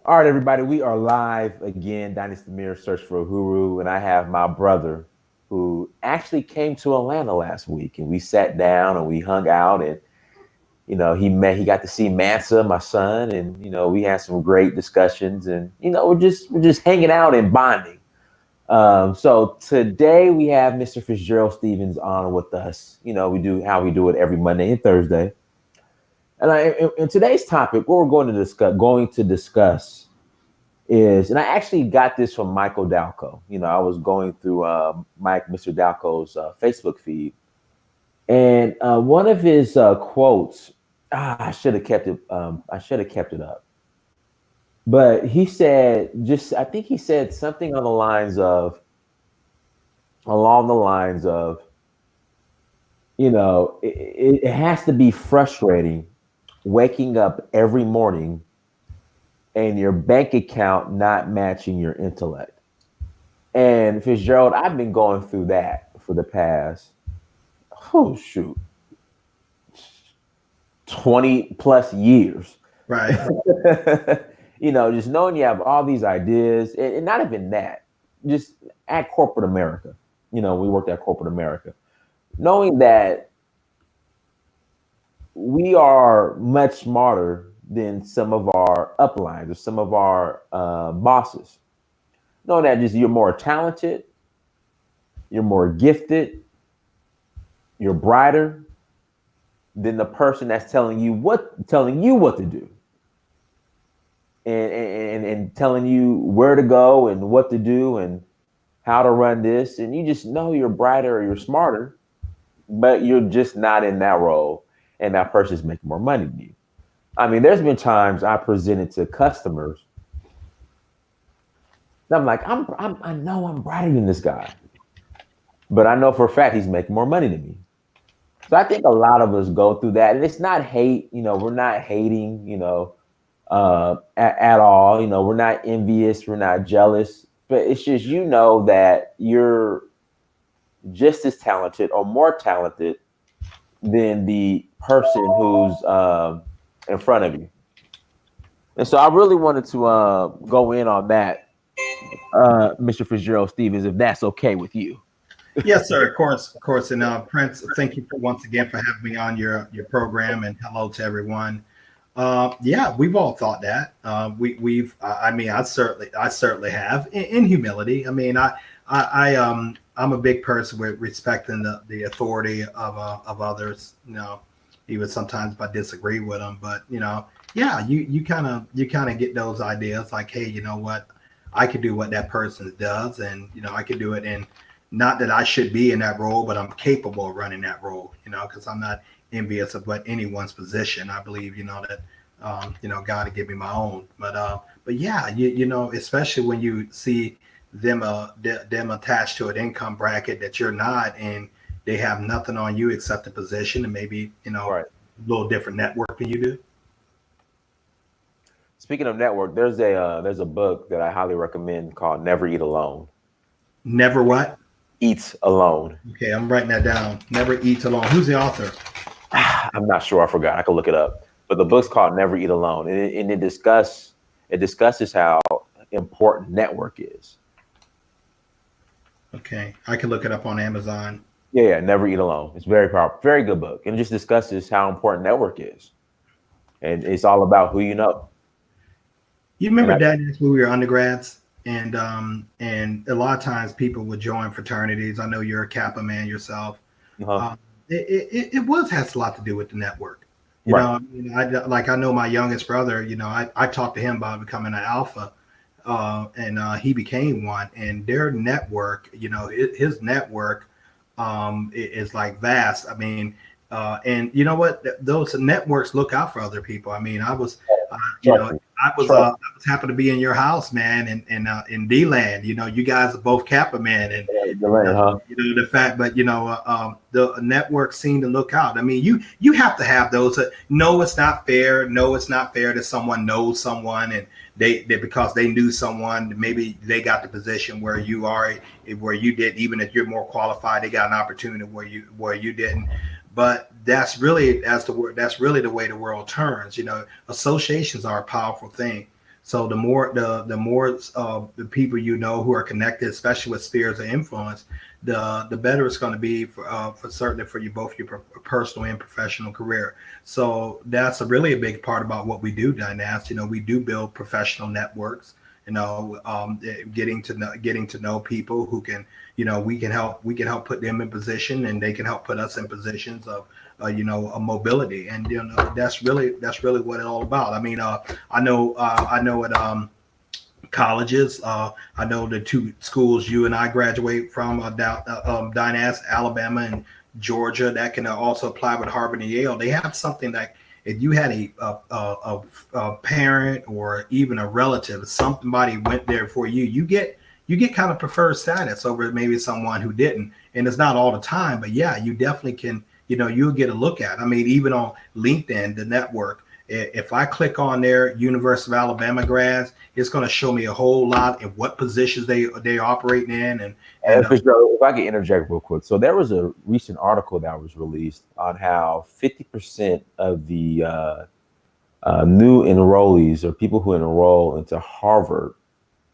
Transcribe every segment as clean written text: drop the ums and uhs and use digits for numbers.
All right, everybody, we are live again. Dynasty Mirror Search for Uhuru, and I have my brother who actually came to Atlanta last week, and we sat down and we hung out, and he got to see Mansa, my son, and we had some great discussions, and we're just hanging out and bonding. So today we have Mr. Fitzgerald Stephens on with us. We do how we do it every Monday and Thursday. And in today's topic, what we're going to discuss is, and I actually got this from Michael Dalco. I was going through Mr. Dalco's Facebook feed, and one of his quotes. I should have kept it. I should have kept it up. But he said, I think he said something along the lines of, it has to be frustrating waking up every morning and your bank account not matching your intellect. And Fitzgerald, I've been going through that for the past, oh shoot, 20 plus years. Right. Just knowing you have all these ideas, and not even that, just at corporate America. We worked at corporate America, knowing that we are much smarter than some of our uplines or some of our bosses. Knowing that just you're more talented, you're more gifted, you're brighter than the person that's telling you what to do, and telling you where to go and what to do and how to run this, and you just know you're brighter or you're smarter, but you're just not in that role, and that person's making more money than you. I mean, there's been times I presented to customers. I'm like, I know I'm brighter than this guy, but I know for a fact he's making more money than me. So I think a lot of us go through that, and it's not hate. We're not hating. At all. We're not envious. We're not jealous. But it's just that you're just as talented or more talented than the person who's in front of you. And so I really wanted to go in on that, Mr. Fitzgerald Stevens, if that's okay with you. Yes, sir. Of course. And Prince, thank you once again for having me on your program, and hello to everyone. Yeah, we've all thought that. I mean, I certainly have. In humility. I mean, I'm a big person with respecting the authority of others. Even sometimes if I disagree with them, but yeah, you kind of get those ideas like, hey, you know what, I could do what that person does, and I could do it, and not that I should be in that role, but I'm capable of running that role. Because I'm not envious of what anyone's position. I believe, that God to give me my own. But yeah, especially when you see them attached to an income bracket that you're not, and they have nothing on you except the position, and maybe Right. a little different network than you do. Speaking of network, there's a book that I highly recommend called Never Eat Alone. Never what? Eat Alone. Okay, I'm writing that down. Never eat alone. Who's the author? I'm not sure. I forgot. I can look it up. But the book's called Never Eat Alone, and it discusses how important network is. Okay, I can look it up on Amazon. Yeah, yeah, Never Eat Alone. It's very powerful, very good book, and it just discusses how important network is, and it's all about who you know. You And remember I, that when we were undergrads, and a lot of times people would join fraternities. I know you're a Kappa man yourself. uh It was has a lot to do with the network. right, I know my youngest brother. I talked to him about becoming an alpha, and he became one. And their network, his network, is like vast. I mean, and you know what? Those networks look out for other people. I mean, trust me, I trust. was happen to be in your house, man, in D land. You guys are both Kappa, man, and Delane, huh? the fact, but the network seem to look out. I mean, you have to have those. No, it's not fair. No, it's not fair that someone knows someone, and they because they knew someone, maybe they got the position where you are, where you did. Even if you're more qualified, they got an opportunity where you didn't. But that's really, as the word, that's really the way the world turns. Associations are a powerful thing. So the people you know who are connected, especially with spheres of influence, the better it's going to be for certainly for you both your personal and professional career. So that's a big part about what we do, Dynas. We do build professional networks. Getting to know people who can, we can help put them in position, and they can help put us in positions of a mobility. And that's really what it's all about. I mean, I know at colleges, I know the two schools you and I graduate from, Dynas, Alabama and Georgia, that can also apply with Harvard and Yale. They have something like, if you had a parent or even a relative, somebody went there for you, you get kind of preferred status over maybe someone who didn't. And it's not all the time, but yeah, you definitely can. You'll get a look at. I mean, even on LinkedIn, the network, if I click on their University of Alabama grads, it's going to show me a whole lot and what positions they operating in. And if I can interject real quick. So there was a recent article that was released on how 50% of the new enrollees, or people who enroll into Harvard,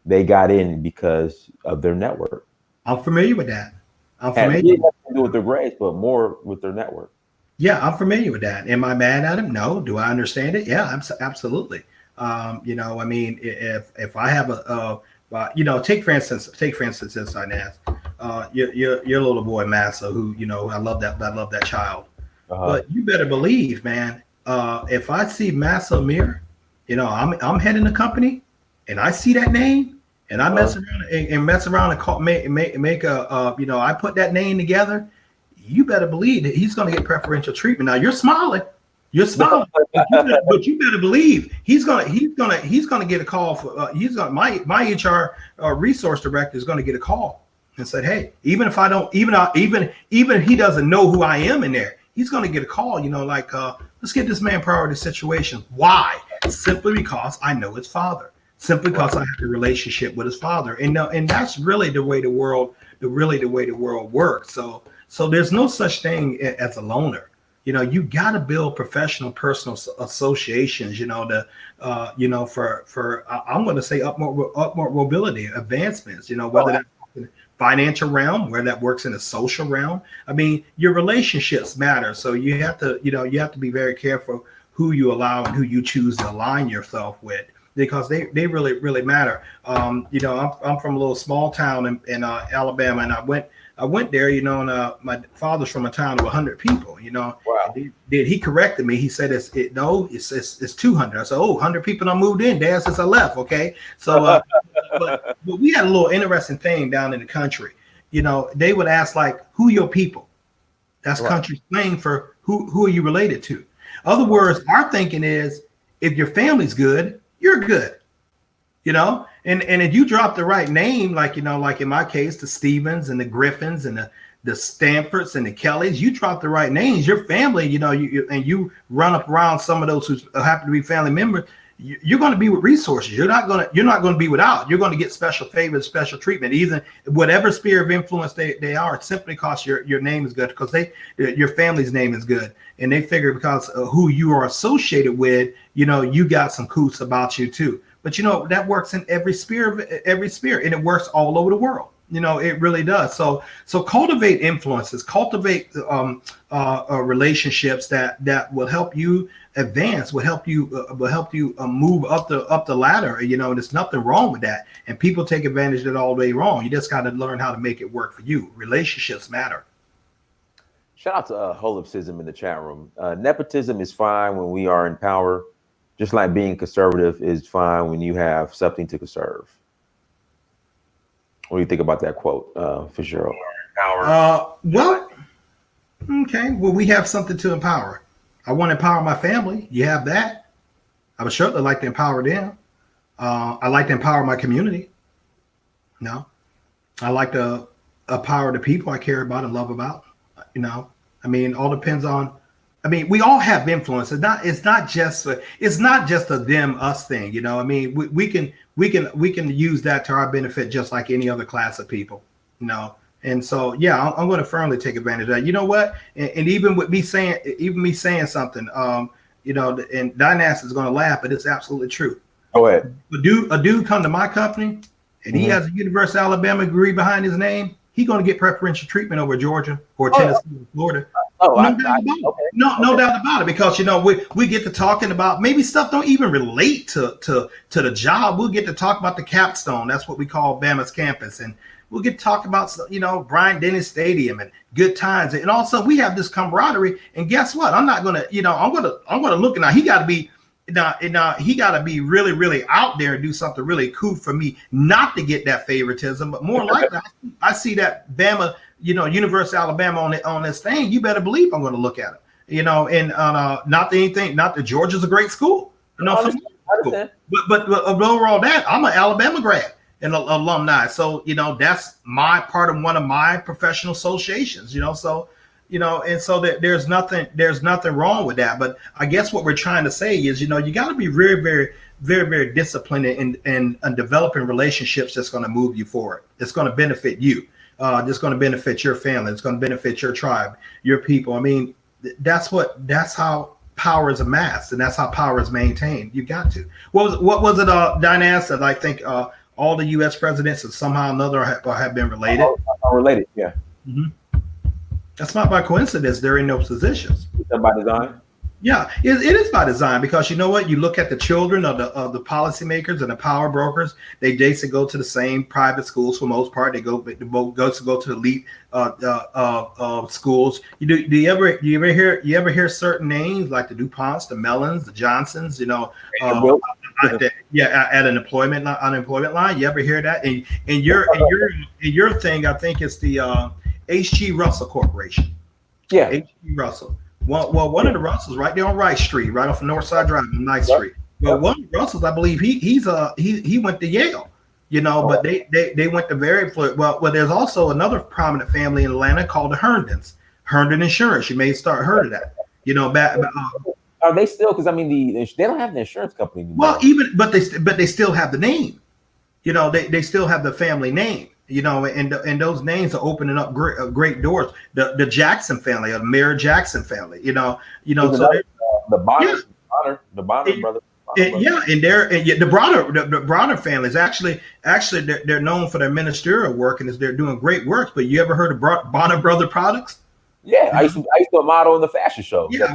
they got in because of their network. I'm familiar with that. And it didn't have to do with their grades, but more with their network. Yeah, I'm familiar with that. Am I mad at him? No. Do I understand it? Yeah, absolutely. I mean, if I have take for instance, this I asked, your little boy Massa, who I love that child. But you better believe, man, if I see Massa Amir, I'm heading the company, and I see that name, and I mess around and call, make I put that name together. You better believe that he's going to get preferential treatment. Now you're smiling, but you better believe he's gonna get a call for. My HR resource director is going to get a call and said, hey, even if I don't, even if he doesn't know who I am in there, he's going to get a call. Let's get this man priority situation. Why? Simply because I know his father. Simply because I have a relationship with his father, and that's really the way the world works. So there's no such thing as a loner. You got to build professional, personal associations. I'm going to say upward mobility, advancements. Whether that's in the financial realm, whether that works in the social realm. I mean, your relationships matter. So you have to be very careful who you allow and who you choose to align yourself with, because they really matter. I'm from a little small town in Alabama, and I went there, and my father's from a town of 100 people. Wow. He corrected me. He said it's 200. I said, 100 people done moved in, Dad, since I left. Okay, so but we had a little interesting thing down in the country. They would ask, like, who your people? That's country slang for who are you related to? Other words, our thinking is, if your family's good, you're good, and if you drop the right name, like in my case, the Stephens and the Griffins and the Stanfords and the Kellys, you drop the right names, your family, you run up around some of those who happen to be family members, you're going to be with resources. You're not going to be without. You're going to get special favors, special treatment, even whatever sphere of influence they are, simply because your name is good, because your family's name is good, and they figure because of who you are associated with, you got some coots about you too. But that works in every sphere, and it works all over the world. It really does. So cultivate influences, cultivate relationships that will help you advance, will help you move up the ladder. There's nothing wrong with that. And people take advantage of it all day long. You just got to learn how to make it work for you. Relationships matter. Shout out to Holipsism in the chat room. Nepotism is fine when we are in power, just like being conservative is fine when you have something to conserve. What do you think about that quote, Fitzgerald? Well, okay. Well, we have something to empower. I want to empower my family. You have that. I would certainly like to empower them. I like to empower my community. I like to empower the people I care about and love about. I mean, all depends on. I mean, we all have influence. It's not just a them us thing. I mean, we can use that to our benefit, just like any other class of people. And so, yeah, I'm going to firmly take advantage of that. You know what? And even with me saying something, and Dynas is going to laugh, but it's absolutely true. Go ahead. A dude come to my company and he Mhm. has a University of Alabama degree behind his name, he going to get preferential treatment over Georgia or Oh, Tennessee or Florida. oh, No doubt about it. okay, No okay. doubt about it. Because we get to talking about maybe stuff don't even relate to the job. We'll get to talk about the capstone. That's what we call Bama's campus, and we'll get to talk about Bryant Denny Stadium and good times. And also we have this camaraderie. And guess what? I'm not gonna I'm gonna look now. He got to be really, really out there and do something really cool for me not to get that favoritism. But more likely, I see that Bama, University of Alabama on this thing. You better believe I'm going to look at it. And not that Georgia's a great school, I from understand. I school, understand. but overall, that I'm an Alabama grad and alumni, so that's my part of one of my professional associations. And so that there's nothing wrong with that. But I guess what we're trying to say is, you got to be very, very, very, very disciplined in developing relationships that's going to move you forward. It's going to benefit you. It's going to benefit your family. It's going to benefit your tribe, your people. I mean, that's how power is amassed, and that's how power is maintained. You got to. What was it? Diane said, I think all the U.S. presidents have somehow or another have been related. Related, yeah. Mm-hmm. That's not by coincidence. They're in those positions. Is that by design? Yeah, it is by design, because you know what? You look at the children of the policymakers and the power brokers. They basically go to the same private schools for the most part. They go to the elite schools. Do you ever hear certain names like the DuPonts, the Mellons, the Johnsons? At an unemployment line. You ever hear that? And your thing, I think, is the H.G. Russell Corporation. Yeah. H.G. Russell. Well, one of the Russells right there on Rice Street, right off of North Side Drive on Ninth Street. Well, one of the Russells, I believe he went to Yale, but they went to very well. There's also another prominent family in Atlanta called the Herndons, Herndon Insurance. You may start heard of that. Are they still? Because I mean, they don't have the insurance company anymore. Well, but they still have the name. They still have the family name. And those names are opening up great doors. The Jackson family, the Mayor Jackson family, so the Bonner brothers. And the Bronner family is actually they're known for their ministerial work, and they're doing great work. But you ever heard of Bonner Brother Products? Yeah, I used to model in the fashion show. Yeah,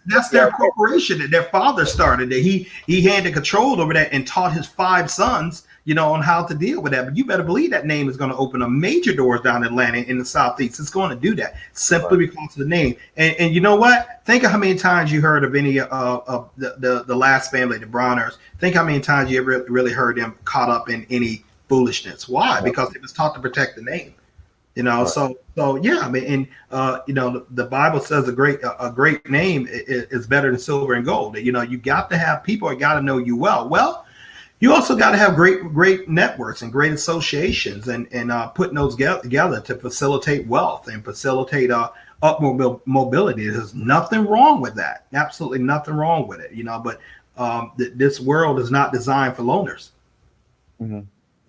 that's their corporation that their father started. That he handed control over that and taught his 5 sons, on how to deal with that. But you better believe that name is going to open up major doors down in Atlanta in the Southeast. It's going to do that simply because of the name. And you know what? Think of how many times you heard of any of the last family, the Bronners. Think how many times you ever really heard them caught up in any foolishness. Why? Because it was taught to protect the name. So yeah, I mean, and the Bible says a great name is better than silver and gold. You got to have people that got to know you well. Well, you also got to have great networks and great associations, and putting those together to facilitate wealth and facilitate upward mobility. There's nothing wrong with that. Absolutely nothing wrong with it. But this world is not designed for loners. Mm-hmm.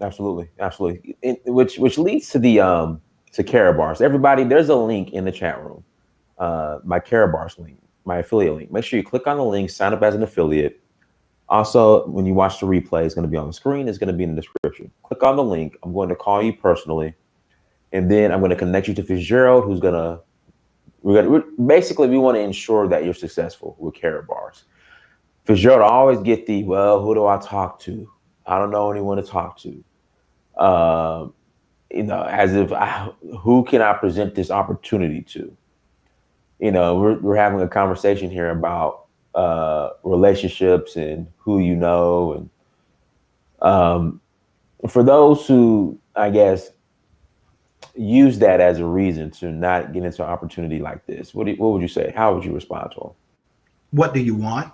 Absolutely. Which leads to the to Karatbars. Everybody, there's a link in the chat room. My Karatbars link, my affiliate link. Make sure you click on the link, sign up as an affiliate. Also, when you watch the replay, it's going to be on the screen. It's going to be in the description. Click on the link. I'm going to call you personally, and then I'm going to connect you to Fitzgerald, who's basically we want to ensure that you're successful with Karatbars. Fitzgerald, I always get who do I talk to? I don't know anyone to talk to. As if who can I present this opportunity to? We're having a conversation here about relationships and who you know, and for those who, I guess, use that as a reason to not get into an opportunity like this, what would you say? How would you respond to them? What do you want?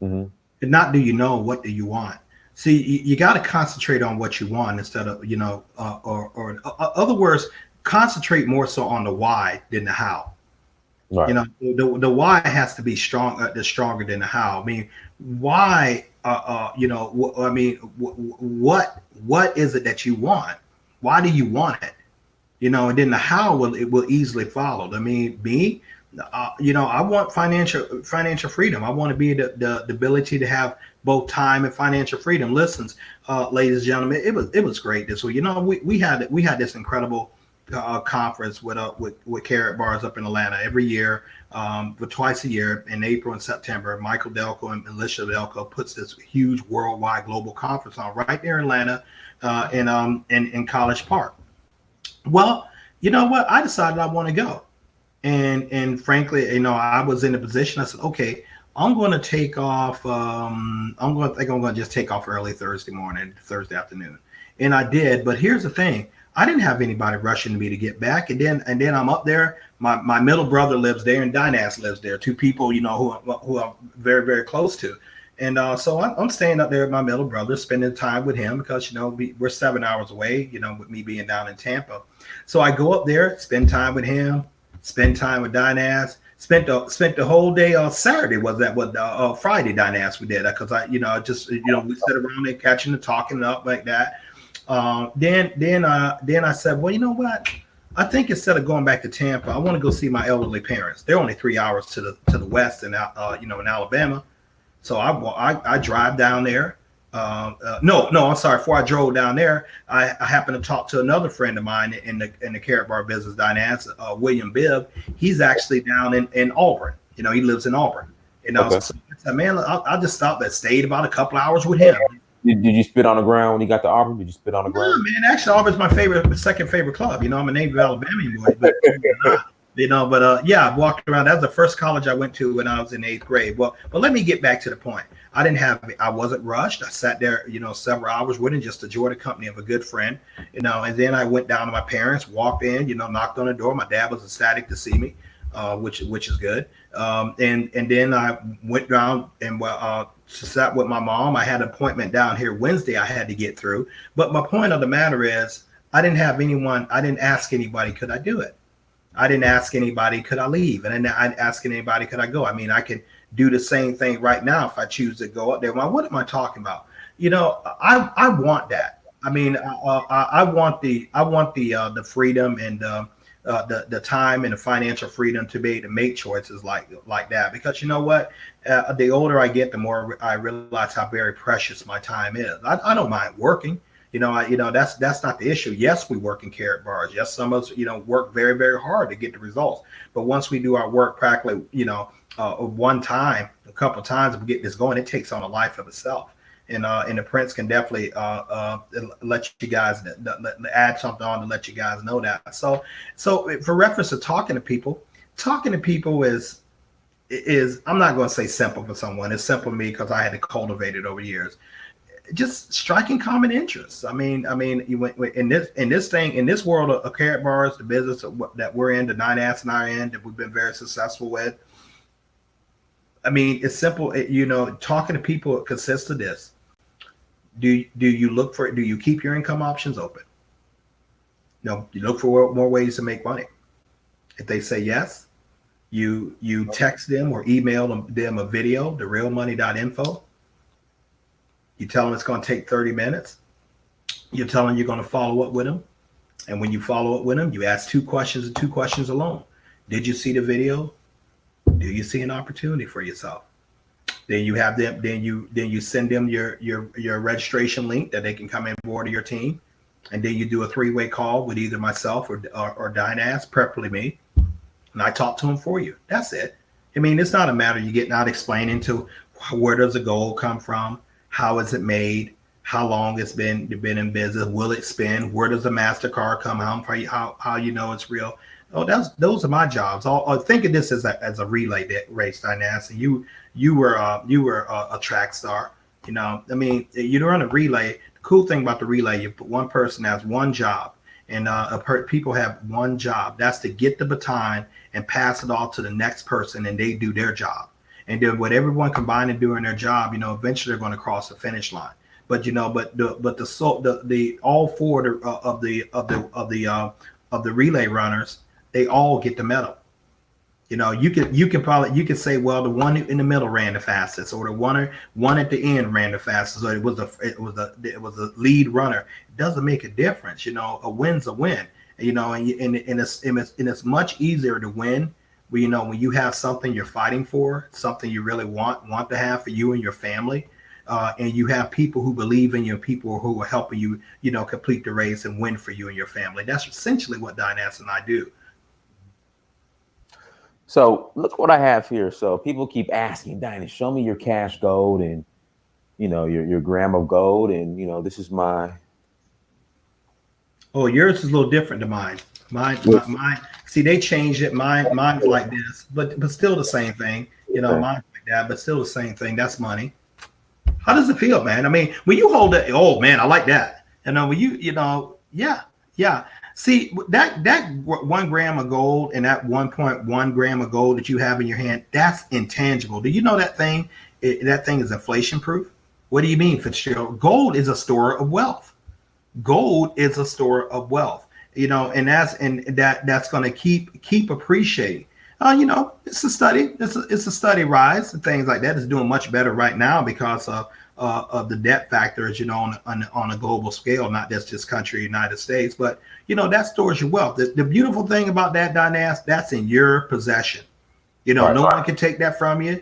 Mm-hmm. And not do you know, what do you want? See, you got to concentrate on what you want instead of, or other words, concentrate more so on the why than the how. Right. The why has to be stronger than the how. I mean, why? What is it that you want? Why do you want it? And then the how will easily follow. I mean, I want financial freedom. I want to be the ability to have both time and financial freedom. Listens, ladies and gentlemen, it was great this week. We had this incredible conference with Carrot Bars up in Atlanta every year, but twice a year in April and September. Michael Delco and Alicia Delco puts this huge worldwide global conference on right there in Atlanta, in College Park. Well, you know what? I decided I want to go, and frankly, I was in a position. I said, okay, I'm going to take off. I'm going to just take off early Thursday morning, Thursday afternoon, and I did. But here's the thing: I didn't have anybody rushing me to get back, and then I'm up there. My middle brother lives there, and Dynas lives there. Two people, who I'm very very close to, and so I'm staying up there with my middle brother, spending time with him because we're 7 hours away. With me being down in Tampa, so I go up there, spend time with him, spend time with Dynas. Spent the whole day on Saturday. Was that what Friday Dynas we did? Because we sit around there catching and talking up like that. Then I said, well, you know what? I think instead of going back to Tampa, I want to go see my elderly parents. They're only 3 hours to the west in Alabama. So I drive down there. No, I'm sorry. Before I drove down there, I happened to talk to another friend of mine in the Carrot Bar business, Dynas, William Bibb. He's actually down in Auburn. He lives in Auburn. Okay. So I said, man, I'll just stop and stayed about a couple hours with him. Did you spit on the ground when you got to Auburn? Did you spit on the ground? Man, actually, Auburn's my second favorite club. I'm a native Alabamian boy, but I walked around. That was the first college I went to when I was in 8th grade. Well, but let me get back to the point. I wasn't rushed. I sat there, several hours with him just to enjoy the company of a good friend, and then I went down to my parents, walked in, knocked on the door. My dad was ecstatic to see me, which is good. And then I went down and sat with my mom. I had an appointment down here Wednesday I had to get through. But my point of the matter is I didn't ask anybody, could I do it? I didn't ask anybody, could I leave? And I didn't ask anybody, could I go? I mean, I can do the same thing right now if I choose to go up there. Well, what am I talking about? I want that. I mean, I want the freedom and the time and the financial freedom to be able to make choices like that. Because you know what? The older I get, the more I realize how very precious my time is. I don't mind working. That's not the issue. Yes, we work in Carrot Bars. Yes, some of us, work very, very hard to get the results. But once we do our work practically, one time, a couple of times, we get this going, it takes on a life of itself. And the Prince can definitely let you guys add something on to let you guys know that. So for reference to talking to people is I'm not going to say simple for someone. It's simple for me because I had to cultivate it over years. Just striking common interests. I mean, you went in this world of Carrot Bars, the business that we're in, the Dynas and I are in, that we've been very successful with. I mean, it's simple. Talking to people consists of this. Do you keep your income options open? No, you look for more ways to make money. If they say yes, you text them or email them a video, therealmoney.info. You tell them it's going to take 30 minutes. You tell them you're going to follow up with them. And when you follow up with them, you ask 2 questions and 2 questions alone. Did you see the video? Do you see an opportunity for yourself? Then you have them. Then you send them your registration link that they can come in board of your team, and then you do a 3-way call with either myself or Dynas, preferably me, and I talk to them for you. That's it. I mean, it's not a matter you getting out explaining to where does the gold come from, how is it made, how long it's been in business, will it spin, where does the MasterCard come, how you know it's real. Oh, those are my jobs. I'll think of this as a relay race, Dynas. And you were a track star. I mean, you run a relay. The cool thing about the relay, one person has one job, and people have one job. That's to get the baton and pass it off to the next person, and they do their job. And then with everyone combining doing their job, eventually they're going to cross the finish line. But the all 4 of the relay runners, they all get the medal. You can say, well, the one in the middle ran the fastest, or the one at the end ran the fastest, or it was a lead runner. It doesn't make a difference. A win's a win. And it's much easier to win when you have something you're fighting for, something you really want to have for you and your family. and you have people who believe in you, people who are helping you, complete the race and win for you and your family. That's essentially what Dynas and I do. So look what I have here. So people keep asking, Dinah, show me your cash gold and your gram of gold, and this is my. Oh, yours is a little different than mine. Mine. See, they changed it. Mine's like this, but still the same thing. Mine's like that, but still the same thing. That's money. How does it feel, man? I mean, when you hold it, oh man, I like that. When yeah, yeah. See that 1 gram of gold and that 1.1 gram of gold that you have in your hand, that's intangible. Do you know that thing? That thing is inflation proof. What do you mean, Fitzgerald? Gold is a store of wealth. Gold is a store of wealth, and that's going to keep appreciating. It's a study. It's a study rise and things like that. It's doing much better right now because of the debt factors, on a global scale, not just this country, United States, but that stores your wealth. The beautiful thing about that, Dynas, that's in your possession. Right. No one can take that from you.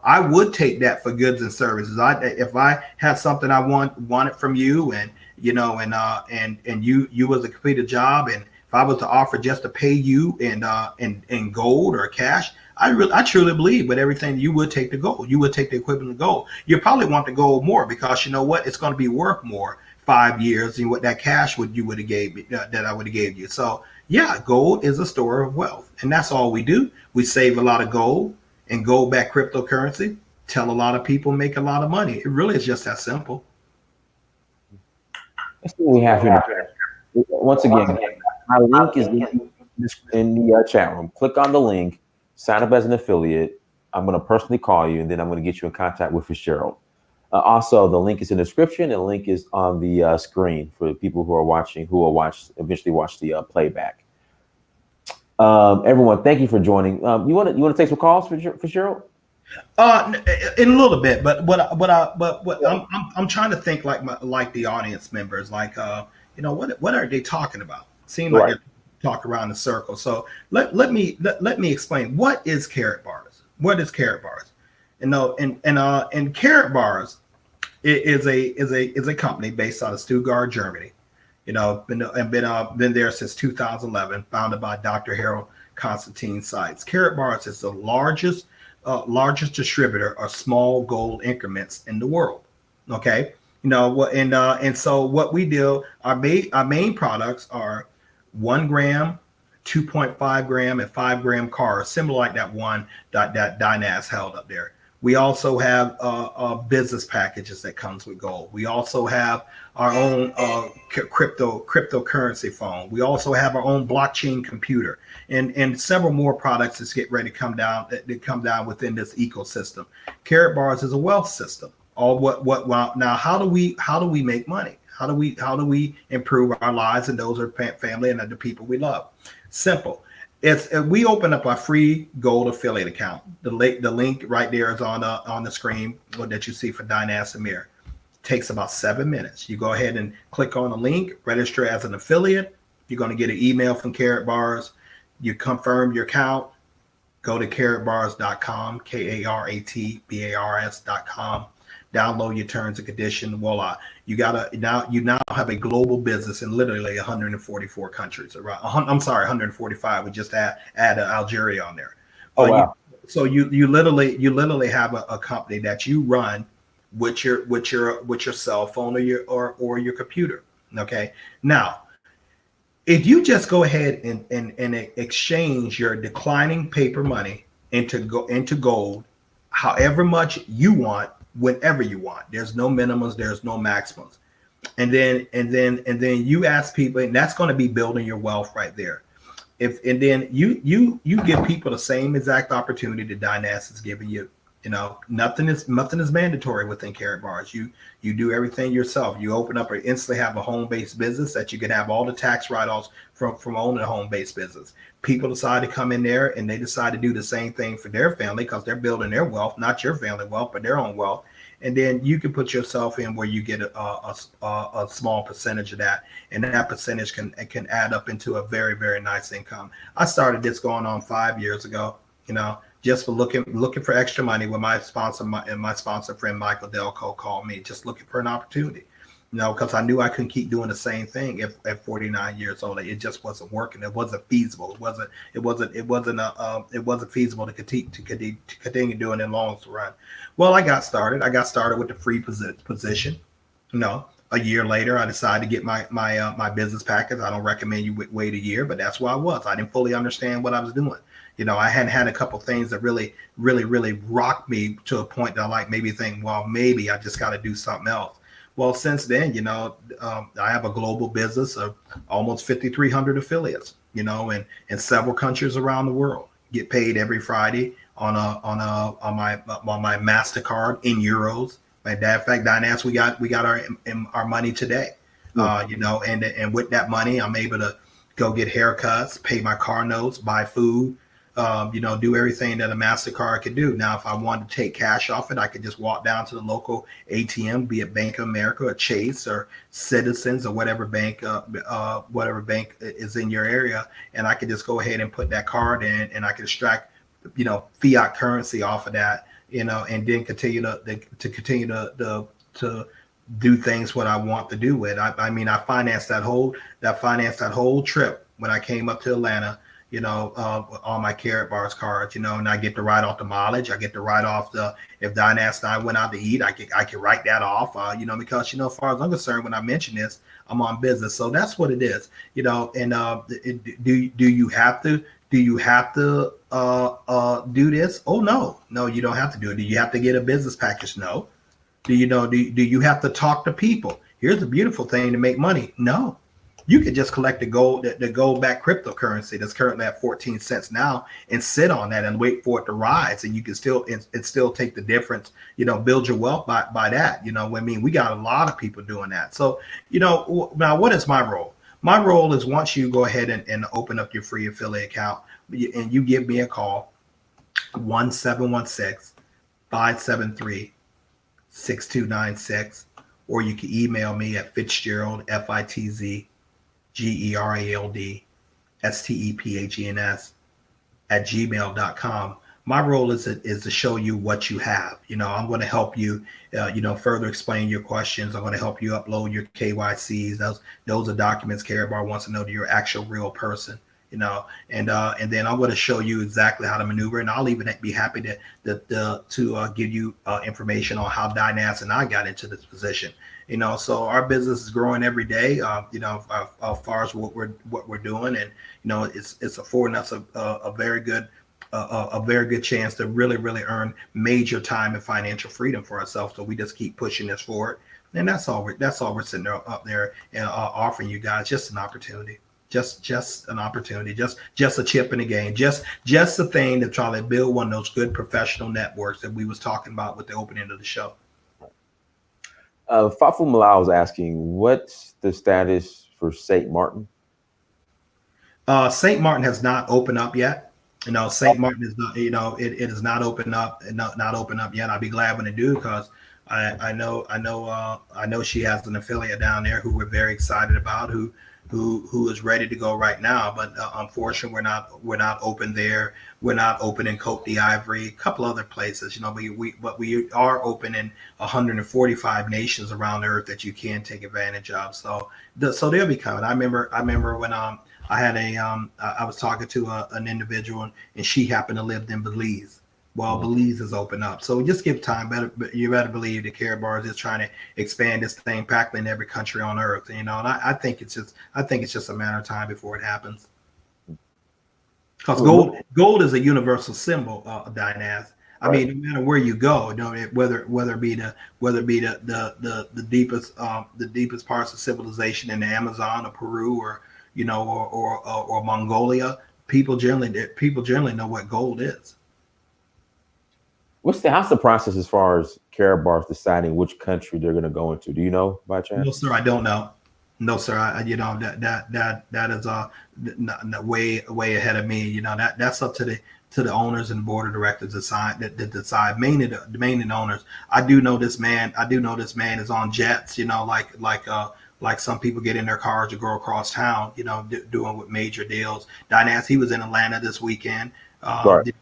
I would take that for goods and services. If I had something I wanted from you, and and you was a completed job, and if I was to offer just to pay you in gold or cash, I truly believe with everything you would take the gold. You would take the equivalent of gold. You probably want the gold more because you know what? It's going to be worth more 5 years than what that cash you would have gave me, that I would have gave you. So yeah, gold is a store of wealth, and that's all we do. We save a lot of gold and gold-backed cryptocurrency. Tell a lot of people, make a lot of money. It really is just that simple. Let's see what we have here. Once again, my link is in the chat room. Click on the link, sign up as an affiliate. I'm going to personally call you, and then I'm going to get you in contact with Fitzgerald. Also, the link is in the description, and the link is on the screen for people who are watching, who will eventually watch the playback. Everyone, thank you for joining. You want to take some calls for Fitzgerald? In a little bit, but I'm trying to think like the audience members, like what are they talking about? Seem like they're talking around in circles. So let me explain what is Carrot Bars. What is Carrot Bars? And Carrot Bars is a company based out of Stuttgart, Germany. Been there since 2011, founded by Dr. Harold Constantine Seitz. Carrot Bars is the largest distributor of small gold increments in the world. Okay, and so what we do, our main products are 1 gram, 2.5 gram, and 5 gram cars, similar like that one that Dynas held up there. We also have business packages that comes with gold. We also have our own cryptocurrency phone. We also have our own blockchain computer, and several more products that get ready to come down within this ecosystem. Carrot Bars is a wealth system. Now how do we make money? How do we improve our lives and those of our family and the people we love? Simple. We open up a free gold affiliate account. The link right there is on the screen that you see for Dynas Amir. Takes about 7 minutes. You go ahead and click on the link, register as an affiliate. You're going to get an email from Carrot Bars. You confirm your account. Go to carrotbars.com, KARATBARS.com. Download your terms and conditions. Voila! You now have a global business in literally 144 countries. Around, I'm sorry, 145. We just add Algeria on there. Oh wow! You literally have a company that you run with your cell phone or your computer. Okay. Now, if you just go ahead and exchange your declining paper money into gold, however much you want, whenever you want. There's no minimums, there's no maximums. And then you ask people, and that's going to be building your wealth right there. And then you give people the same exact opportunity that Dynas is giving you. Nothing is mandatory within Carrot Bars. You do everything yourself. You open up or instantly have a home-based business that you can have all the tax write-offs from owning a home-based business. People decide to come in there and they decide to do the same thing for their family because they're building their wealth, not your family wealth, but their own wealth. And then you can put yourself in where you get a small percentage of that, and that percentage can add up into a very, very nice income. I started this going on 5 years ago. just for looking for extra money. When my sponsor friend Michael Delco called me, just looking for an opportunity. Because I knew I couldn't keep doing the same thing at 49 years old. It just wasn't working. It wasn't feasible. It wasn't feasible to continue doing it in the long run. Well, I got started. I got started with the free position. A year later, I decided to get my business package. I don't recommend you wait a year, but that's where I was. I didn't fully understand what I was doing. I hadn't had a couple things that really rocked me to a point that I maybe think, well, maybe I just got to do something else. Well, since then, I have a global business of almost 5,300 affiliates, in several countries around the world. Get paid every Friday on my MasterCard in euros. In fact, Dynas, we got our money today. And with that money, I'm able to go get haircuts, pay my car notes, buy food, do everything that a MasterCard could do. Now, if I wanted to take cash off it, I could just walk down to the local ATM, be it Bank of America or Chase or Citizens or whatever bank is in your area, and I could just go ahead and put that card in, and I could extract, fiat currency off of that, and then continue to do things what I want to do with. I financed that whole trip when I came up to Atlanta. On my Carrot Bars cards, and I get to write off the mileage. I get to write off if Dynas and I went out to eat, I can write that off, because, as far as I'm concerned, when I mention this, I'm on business. So that's what it is, and do you have to do this? Oh, no, you don't have to do it. Do you have to get a business package? No. Do you have to talk to people? Here's the beautiful thing to make money. No. You could just collect the gold-backed cryptocurrency that's currently at 14 cents now and sit on that and wait for it to rise, and you can still take the difference. Build your wealth by that. We got a lot of people doing that. So now what is my role? My role is, once you go ahead and open up your free affiliate account, and you give me a call, 1-716-573-6296, or you can email me at Fitzgerald, FITZGERALD STEPHENS @gmail.com. My role is to show you what you have. I'm going to help you, further explain your questions. I'm going to help you upload your KYCs. Those are documents Carrot Bar wants to know that you're an actual real person. And then I'm going to show you exactly how to maneuver, and I'll even be happy to give you information on how Dynas and I got into this position. So our business is growing every day. As far as what we're doing, and it's affording us a very good chance to really earn major time and financial freedom for ourselves. So we just keep pushing this forward, and that's all we're sitting up there and offering you guys, just an opportunity. Just an opportunity, just a chip in the game, just a thing to try to build one of those good professional networks that we was talking about with the opening of the show. Fafu Malal is asking, what's the status for St. Martin? St. Martin has not opened up yet. St. Martin is not, it is not opened up, not opened up yet. I'll be glad when it do, because I know she has an affiliate down there who we're very excited about, who is ready to go right now, but unfortunately we're not open there. We're not open in Côte d'Ivoire, a couple other places, but we are open in 145 nations around the earth that you can take advantage of. So they'll be coming. I remember when I had I was talking to an individual, and she happened to live in Belize. Well, Belize is open up, so just give time. You better believe the Carrot Bar is just trying to expand this thing practically in every country on earth. And I think it's just a matter of time before it happens. Because gold is a universal symbol, Dynas. I mean, no matter where you go, whether it be the deepest parts of civilization in the Amazon or Peru or Mongolia, people generally know what gold is. How's the process as far as Carrot Bars deciding which country they're going to go into? Do you know by chance? No, sir, I don't know. No, sir, that is way ahead of me. That's up to the owners and board of directors that decide. Mainly the owners. I do know this man is on jets. Like some people get in their cars to go across town. Doing with major deals. Dynas, he was in Atlanta this weekend. Right.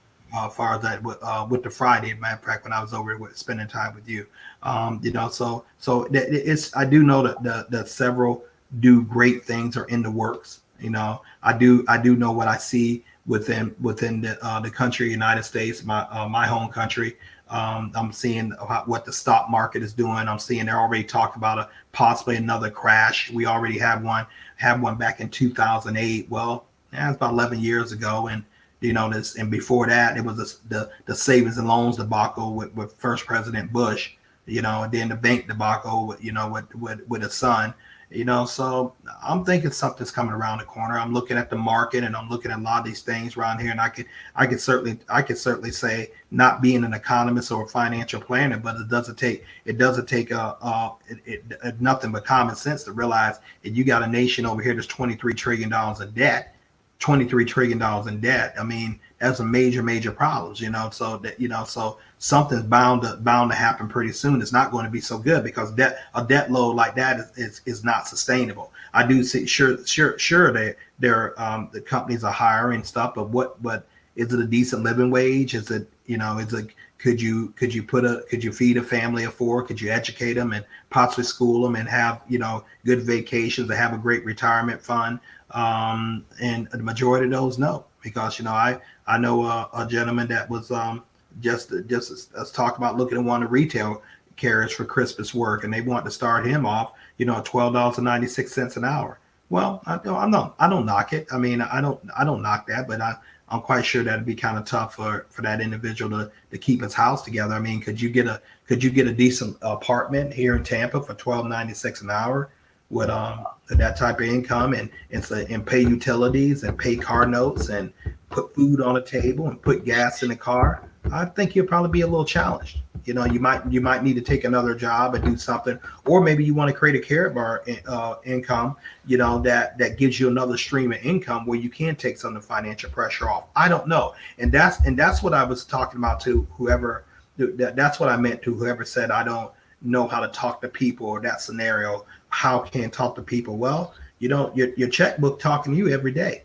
far as that with the Friday. Matter of fact, when I was over with spending time with you, it's I do know that the several do great things are in the works. I do know what I see within the country, United States, my home country. I'm seeing what the stock market is doing. I'm seeing they're already talking about possibly another crash. We already had one back in 2008. Well, that's about 11 years ago, and this, and before that, it was the savings and loans debacle with first President Bush. And then the bank debacle, with his son. So I'm thinking something's coming around the corner. I'm looking at the market, and I'm looking at a lot of these things around here, and I could certainly say, not being an economist or a financial planner, but it doesn't take nothing but common sense to realize that you got a nation over here that's $23 trillion in debt. $23 trillion in debt. I mean, that's a major problems, so something's bound to happen pretty soon. It's not going to be so good, because a debt load like that is not sustainable. I do see sure that the companies are hiring stuff, but is it a decent living wage? Is it, could you feed a family of four? Could you educate them and possibly school them and have, good vacations, and have a great retirement fund? And the majority of those, no, because, I know a gentleman that was just let's talk about looking at one of the retail carriers for Christmas work, and they want to start him off, $12.96 an hour. Well, I don't knock it. I mean, I don't knock that, but I'm quite sure that'd be kind of tough for that individual to keep his house together. I mean, could you get a decent apartment here in Tampa for $12.96 an hour with that type of income, and pay utilities and pay car notes and put food on the table and put gas in the car? I think you'll probably be a little challenged. You might need to take another job and do something, or maybe you want to create a Carrot Bar income, that gives you another stream of income where you can take some of the financial pressure off. I don't know, and that's what I was talking about to whoever. That's what I meant to whoever said I don't know how to talk to people, or that scenario. How can talk to people? Well, your checkbook talking to you every day.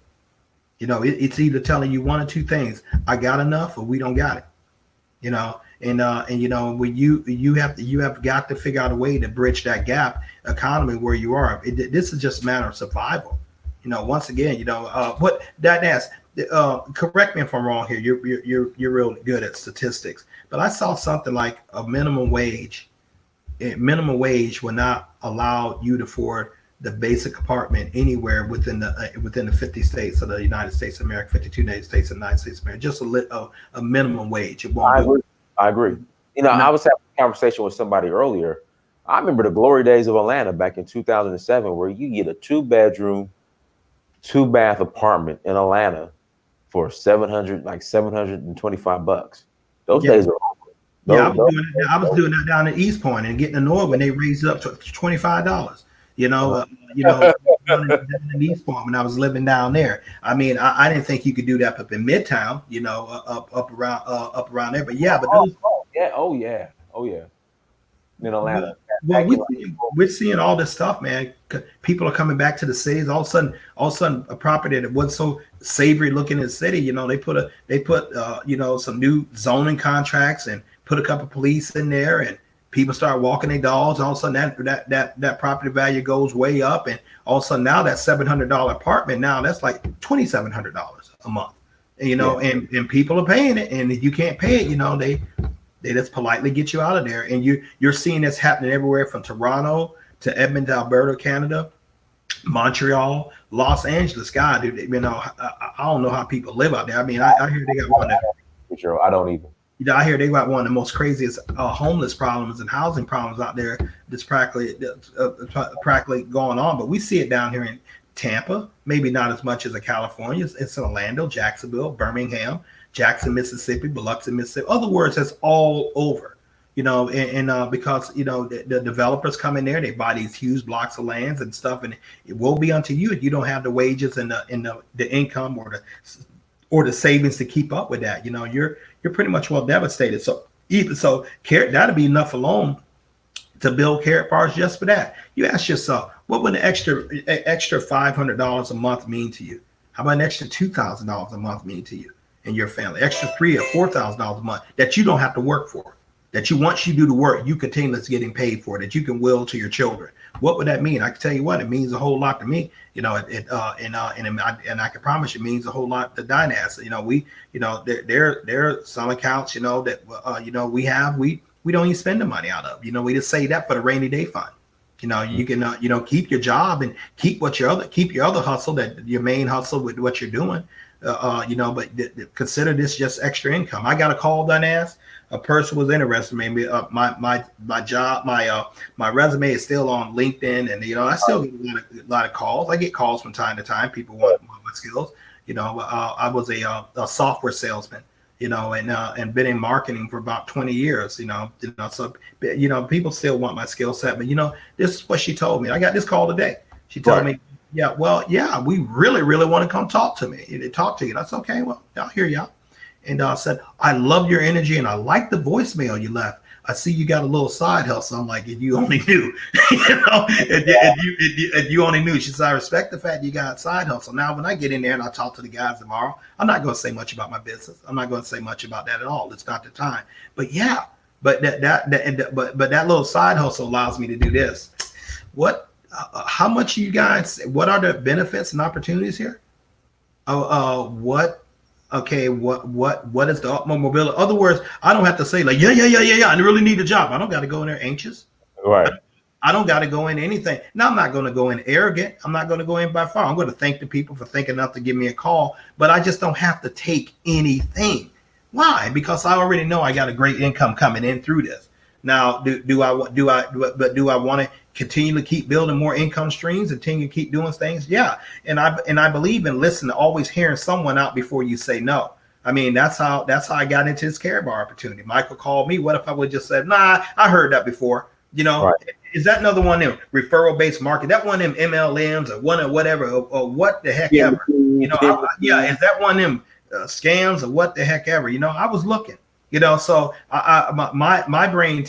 It's either telling you one or two things: I got enough, or we don't got it. When you have got to figure out a way to bridge that gap economy where you are. This is just a matter of survival. Once again, what that asks. Correct me if I'm wrong here. You're real good at statistics, but I saw something like a minimum wage. Minimum wage will not allow you to afford the basic apartment anywhere within the 50 states of the United States of America, 52 United States of the United States of America. Just a minimum wage. It won't I agree. I was having a conversation with somebody earlier. I remember the glory days of Atlanta back in 2007, where you get a 2-bedroom, 2-bath apartment in Atlanta for $725. Those days are over. I was doing that down in East Point and getting annoyed when they raised it up to $25. In East Point when I was living down there. I mean, I didn't think you could do that up in Midtown, up around there. But yeah, but those, oh yeah. In Atlanta. Well, we're seeing all this stuff, man. People are coming back to the cities. All of a sudden, a property that wasn't so savory looking in the city, they put some new zoning contracts and put a couple police in there, and people start walking their dogs. All of a sudden, that property value goes way up, and all of a sudden now that $700 apartment, now that's like $2,700 a month. And people are paying it, and if you can't pay it, they just politely get you out of there. And you're seeing this happening everywhere from Toronto to Edmonton, Alberta, Canada, Montreal, Los Angeles. God, dude, I don't know how people live out there. I mean, I hear they got one that. I don't even. I hear they got one of the most craziest homeless problems and housing problems out there that's practically going on. But we see it down here in Tampa, maybe not as much as in California. It's in Orlando, Jacksonville, Birmingham, Jackson, Mississippi, Biloxi, Mississippi. Other words, that's all over. Because the developers come in there, they buy these huge blocks of lands and stuff, and it will be unto you if you don't have the wages and the income or the savings to keep up with that. You're pretty much well devastated. So that'd be enough alone to build Carrot Bars just for that. You ask yourself, what would an extra $500 a month mean to you? How about an extra $2,000 a month mean to you? in your family, extra $3,000 or $4,000 a month that you don't have to work for, that you once you do the work, you continuously getting paid for, that you can will to your children. What would that mean? I can tell you what, it means a whole lot to me. And I can promise you, it means a whole lot to Dynas. There are some accounts, that we don't even spend the money out of. We just save that for the rainy day fund. You can keep your job and keep your other hustle, that your main hustle with what you're doing. But consider this just extra income. I got a call done. A person was interested. Maybe my job, my resume is still on LinkedIn, and I still get a lot of calls. I get calls from time to time. People want my skills. I was a software salesman. And been in marketing for about 20 years. So people still want my skill set. But this is what she told me. I got this call today. She told me, we really, really want to come talk to me. They talk to you. That's okay. Well, I'll hear you out. And said, I love your energy and I like the voicemail you left. I see you got a little side hustle. I'm like, if you only knew, if you only knew. She said, I respect the fact you got a side hustle. Now, when I get in there and I talk to the guys tomorrow, I'm not going to say much about my business. I'm not going to say much about that at all. It's not the time. But but that little side hustle allows me to do this. How much you guys? What are the benefits and opportunities here? Okay, what is the optimal mobility? In other words, I don't have to say like, yeah, I really need a job. I don't got to go in there anxious. Right. I don't got to go in anything. Now, I'm not going to go in arrogant. I'm not going to go in by far. I'm going to thank the people for thinking enough to give me a call, but I just don't have to take anything. Why? Because I already know I got a great income coming in through this. Now, do I want to continue to keep building more income streams and continue to keep doing things? Yeah. And I believe in listening, always hearing someone out before you say no. I mean, that's how I got into this Care Bar opportunity. Michael called me. What if I would just said, nah, I heard that before. Right. Is that another one of them referral based market? That one of them MLMs or one of whatever or what the heck ever? Is that one of them scams or what the heck ever? I was looking. So my brain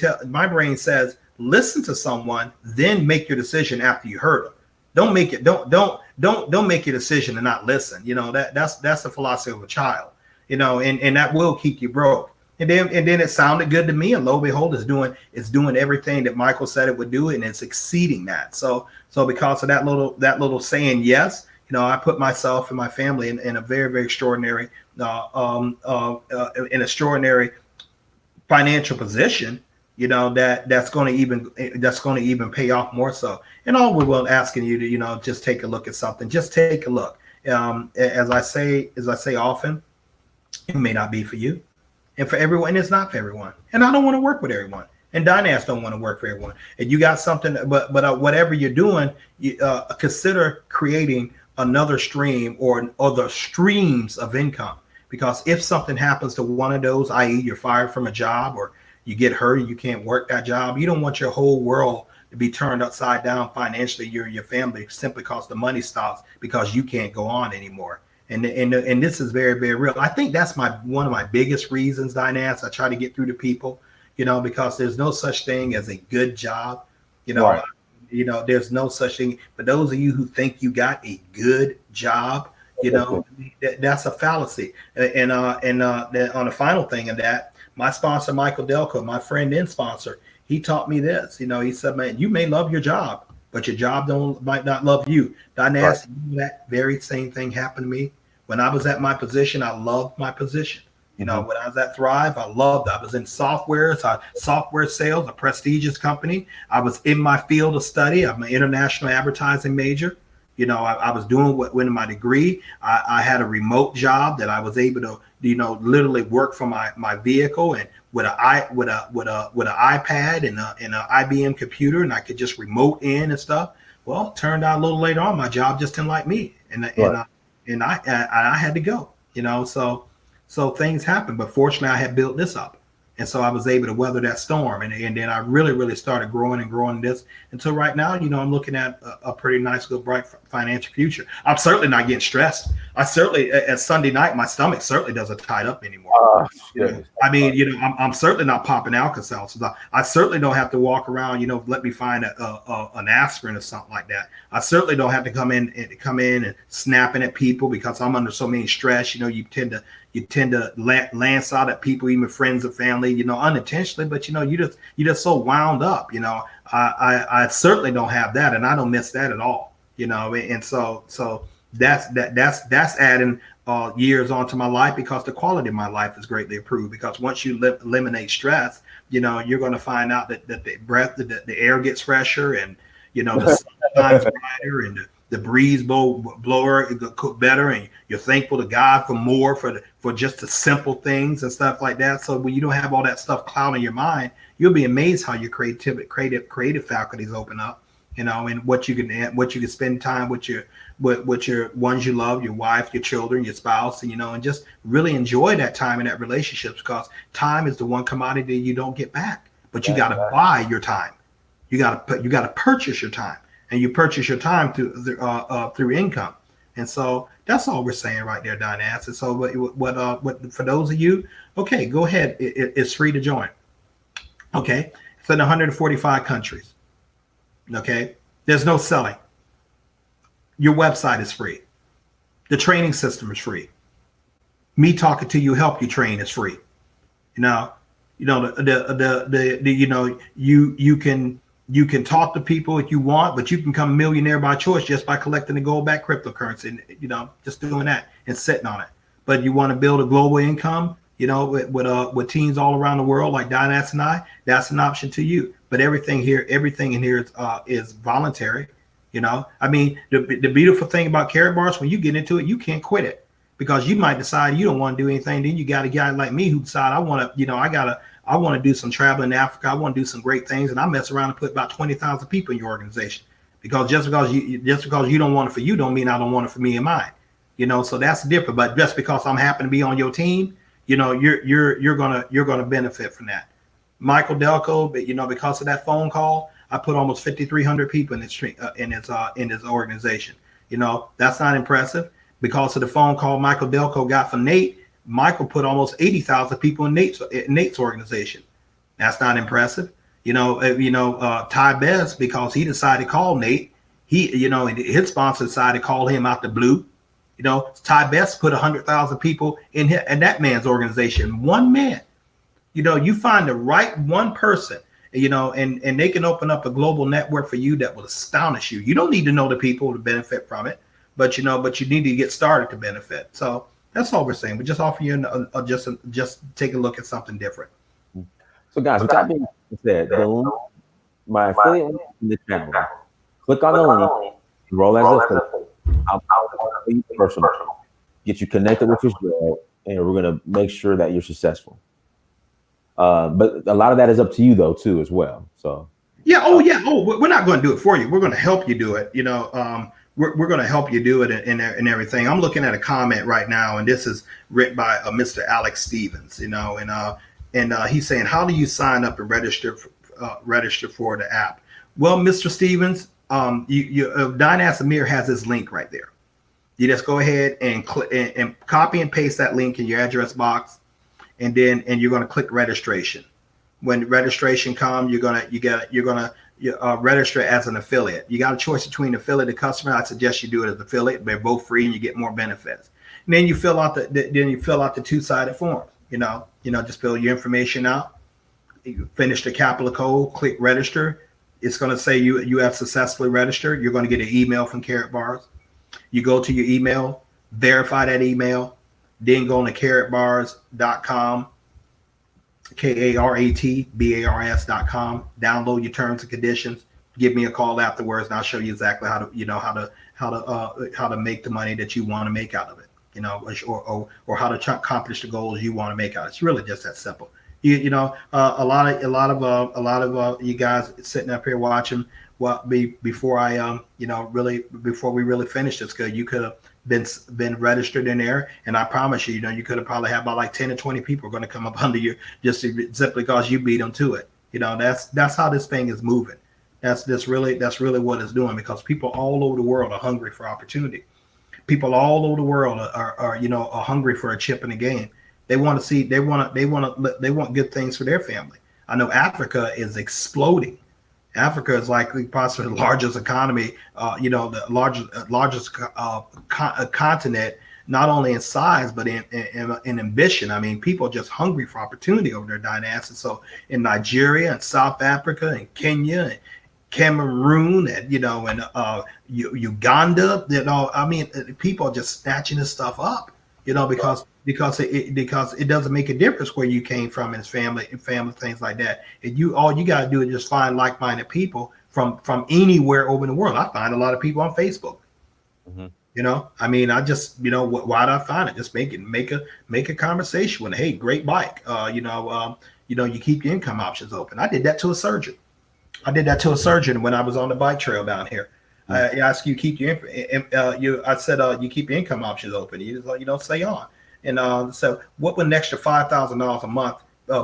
says, listen to someone, then make your decision after you heard them. Don't make your decision and not listen. That's the philosophy of a child. And that will keep you broke. And then it sounded good to me, and lo and behold, it's doing everything that Michael said it would do, and it's exceeding that. So because of that little saying yes, I put myself and my family in a very, very extraordinary financial position, that's going to even pay off more so. And all we're asking you to, just take a look at something. Just take a look. As I say often, it may not be for you, and for everyone, it's not for everyone. And I don't want to work with everyone. And Dynas don't want to work for everyone. And you got something, but whatever you're doing, consider creating another stream or other streams of income. Because if something happens to one of those, i.e. you're fired from a job or you get hurt and you can't work that job, you don't want your whole world to be turned upside down financially, you and your family, simply because the money stops because you can't go on anymore. And this is very, very real. I think that's one of my biggest reasons, Dynas. I try to get through to people, because there's no such thing as a good job. Right. There's no such thing. For those of you who think you got a good job, that's a fallacy. And on the final thing of that, my sponsor, Michael Delco, my friend and sponsor, he taught me this. He said, man, you may love your job, but your job might not love you. Dynas, that very same thing happened to me. When I was at my position, I loved my position. When I was at Thrive, I was in software sales, a prestigious company. I was in my field of study. I'm an international advertising major. I was doing with my degree. I had a remote job that I was able to, literally work from my vehicle and with an iPad and an IBM computer, and I could just remote in and stuff. Well, it turned out a little later on, my job just didn't like me, and I had to go. So things happen, but fortunately, I had built this up. And so I was able to weather that storm. And then I really, really started growing this until right now, I'm looking at a pretty nice, good, bright financial future. I'm certainly not getting stressed. I certainly at Sunday night, my stomach certainly doesn't tie up anymore. I mean, I'm certainly not popping Alka-Seltz. I certainly don't have to walk around, let me find an aspirin or something like that. I certainly don't have to come in and snapping at people because I'm under so many stress. You tend to lance out at people, even friends and family, unintentionally, but you're just so wound up. I certainly don't have that, and I don't miss that at all. And so that's adding years onto my life because the quality of my life is greatly improved. Because once you eliminate stress, you're going to find out that the air gets fresher, and the sun shines brighter, and the breeze blower cook better, and you're thankful to God for more for just the simple things and stuff like that. So when you don't have all that stuff clouding your mind, you'll be amazed how your creative faculties open up. And what you can spend time with your ones you love, your wife, your children, your spouse, and just really enjoy that time in that relationship, because time is the one commodity you don't get back. But you got to buy your time. You got to purchase your time, and you purchase your time through income. And so that's all we're saying right there, Dinas. And so what for those of you, okay, go ahead. It's free to join. Okay, it's in 145 countries. Okay, there's no selling. Your website is free. The training system is free. Me talking to you, help you train, is free. You can talk to people if you want, but you can become a millionaire by choice just by collecting the gold-backed cryptocurrency, and just doing that and sitting on it. But you want to build a global income, with teams all around the world like Dinas and I, that's an option to you. But everything in here is voluntary. I mean, the beautiful thing about Carrot Bars, when you get into it, you can't quit it, because you might decide you don't want to do anything. Then you got a guy like me who decide I want to do some traveling in Africa. I want to do some great things, and I mess around and put about 20,000 people in your organization. Because just because you don't want it for you, don't mean I don't want it for me and mine. So that's different. But just because I'm happy to be on your team, you're gonna benefit from that. Michael Delco, because of that phone call, I put almost 5,300 people in his organization. That's not impressive. Because of the phone call Michael Delco got from Nate, Michael put almost 80,000 people in Nate's organization. That's not impressive. Ty Best, because he decided to call Nate, his sponsor decided to call him out the blue. Ty Best put 100,000 people in that man's organization. One man. You find the right one person, and they can open up a global network for you that will astonish you. You don't need to know the people to benefit from it, but you need to get started to benefit. So that's all we're saying. We just offer you just take a look at something different. So guys, with that being said, my affiliate link in the channel, click on the link, roll as a affiliate. I'll personal, get you connected with Fitzgerald, and we're gonna make sure that you're successful. But a lot of that is up to you though too as well. So we're not going to do it for you. We're going to help you do it. We're going to help you do it and everything. I'm looking at a comment right now, and this is written by Mr. Alex Stephens. And he's saying, how do you sign up and register for the app? Well, Mr. Stephens, Dinas Amir has his link right there. You just go ahead and click and copy and paste that link in your address box, and you're going to click registration. When registration comes, you're gonna register as an affiliate. You got a choice between affiliate and customer. I suggest you do it as affiliate. They're both free, and you get more benefits. And then you fill out the two-sided form. Just fill your information out. You finish the capital code. Click register. It's going to say you have successfully registered. You're going to get an email from Carrot Bars. You go to your email, verify that email, then go on to carrotbars.com, KARATBARS.com. Download your terms and conditions. Give me a call afterwards, and I'll show you exactly how to make the money that you want to make out of it. Or how to accomplish the goals you want to make out of it. It's really just that simple. A lot of you guys sitting up here watching. Well, before we really finished this, because you could have been registered in there, and I promise you, you could have probably had about like 10 or 20 people going to come up under you simply because you beat them to it. That's how this thing is moving. That's really what it's doing, because people all over the world are hungry for opportunity. People all over the world are are hungry for a chip in the game. They want to see, they want good things for their family. I know Africa is exploding. Africa is likely possibly the largest economy, the largest continent, not only in size but in ambition. I mean, people are just hungry for opportunity over there, Dynas. And so in Nigeria and South Africa and Kenya and Cameroon and Uganda, I mean, people are just snatching this stuff up, because it doesn't make a difference where you came from, and his family things like that. And all you got to do is just find like-minded people from anywhere over the world. I find a lot of people on Facebook. I mean, I just, why do I find it? Just make a conversation with, hey, great bike. You keep your income options open. I did that to a surgeon. When I was on the bike trail down here. I asked you keep your I said you keep your income options open. You just stay on. And so what would an extra $5,000 a month